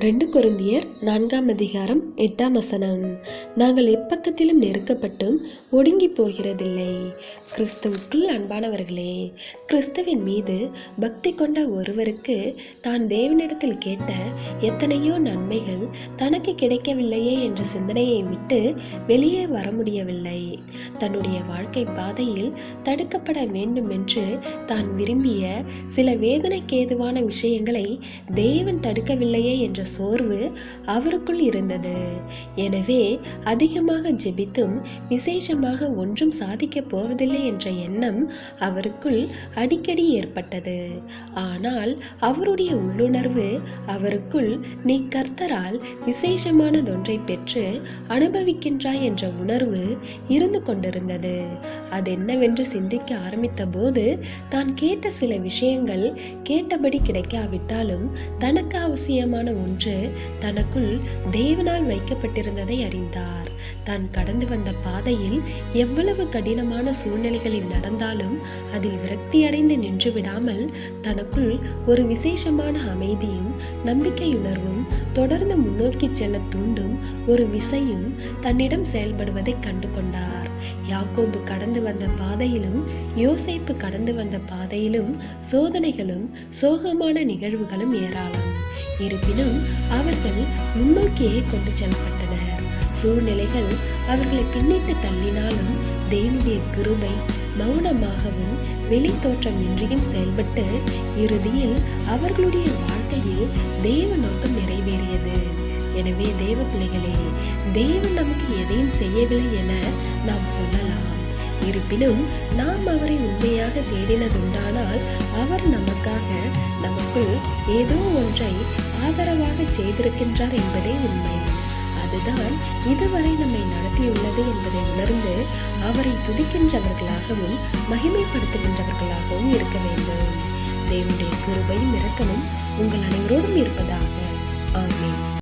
2 கொரிந்தியர் 4ஆம் அதிகாரம் 8ஆம் வசனம். நாங்கள் எப்பக்கத்திலும் நெருக்கப்பட்டும் ஒடுங்கி போகிறதில்லை. கிறிஸ்துவுக்குள் அன்பானவர்களே, கிறிஸ்துவின் மீது பக்தி கொண்ட ஒருவருக்கு தான் தேவனிடத்தில் கேட்ட எத்தனையோ நன்மைகள் தனக்கு கிடைக்கவில்லையே என்ற சிந்தனையை விட்டு வெளியே வர முடியவில்லை. தன்னுடைய வாழ்க்கை பாதையில் தடுக்கப்பட வேண்டும் என்று தான் விரும்பிய சில வேதனைக்கு ஏதுவான விஷயங்களை தேவன் தடுக்கவில்லையே என்ற சோர்வு அவருக்குள் இருந்தது. எனவே அதிகமாக ஜெபித்தும் விசேஷமாக ஒன்றும் சாதிக்கப் போவதில்லை என்ற எண்ணம் அவருக்குள் அடிக்கடி ஏற்பட்டது. ஆனால் அவருடைய உள்ளுணர்வு அவருக்குள் நீ கர்த்தரால் விசேஷமானதொன்றை பெற்று அனுபவிக்கின்றாய் என்ற உணர்வு இருந்து கொண்டிருந்தது. அதென்னவென்று சிந்திக்க ஆரம்பித்த போது தான் கேட்ட சில விஷயங்கள் கேட்டபடி கிடைக்காவிட்டாலும் தனக்கு அவசியமான ஒன்று தனக்குள் தேவனால் வைக்கப்பட்டிருந்ததை அறிந்தார். தான் கடந்து வந்த பாதையில் எவ்வளவு கடினமான சூழ்நிலைகளில் நடந்தாலும் அதில் விரக்தியடைந்து நின்று விடாமல் தனக்குள் ஒரு விசேஷமான அமைதியும் நம்பிக்கையுணர்வும் தொடர்ந்து முன்னோக்கி செல்ல தூண்டும் ஒரு விசையும் தன்னிடம் செயல்படுவதை கண்டு கொண்டார். யாக்கோபு கடந்து வந்த பாதையிலும் யோசேப்பு கடந்து வந்த பாதையிலும் சோதனைகளும் சோகமான நிகழ்வுகளும் ஏராளம். இருப்பினும் அவர்கள் முன்னோக்கியே கொண்டு செல்லப்பட்டனர். சூழ்நிலைகள் அவர்களை பின்னிட்டு தள்ளினாலும் தேவனுடைய கிருபை மௌனமாகவும் வெளி தோற்றமின்றியும் செயல்பட்டு இறுதியில் அவர்களுடைய வாழ்க்கையில் தேவ நோக்கம் நிறைவேறியது. எனவே தேவ பிள்ளைகளே, தேவன் நமக்கு எதையும் செய்யவில்லை என நாம் சொல்லலாம். இருப்பினும் நாம் அவரை உண்மையாக தேடினதுண்டானால் அவர் நமக்காக நமக்குள் ஏதோ ஒன்றை ஆதரவாக செய்திருக்கின்றார் என்பதே உண்மை. அதுதான் இதுவரை நம்மை நடத்தியுள்ளது என்பதை உணர்ந்து அவரை துதிக்கின்றவர்களாகவும் மகிமைப்படுத்துகின்றவர்களாகவும் இருக்க வேண்டும். தேவனுடைய கிருபையும் இரக்கமும் உங்கள் அனைவரோடும் இருப்பதாக. ஆமென்.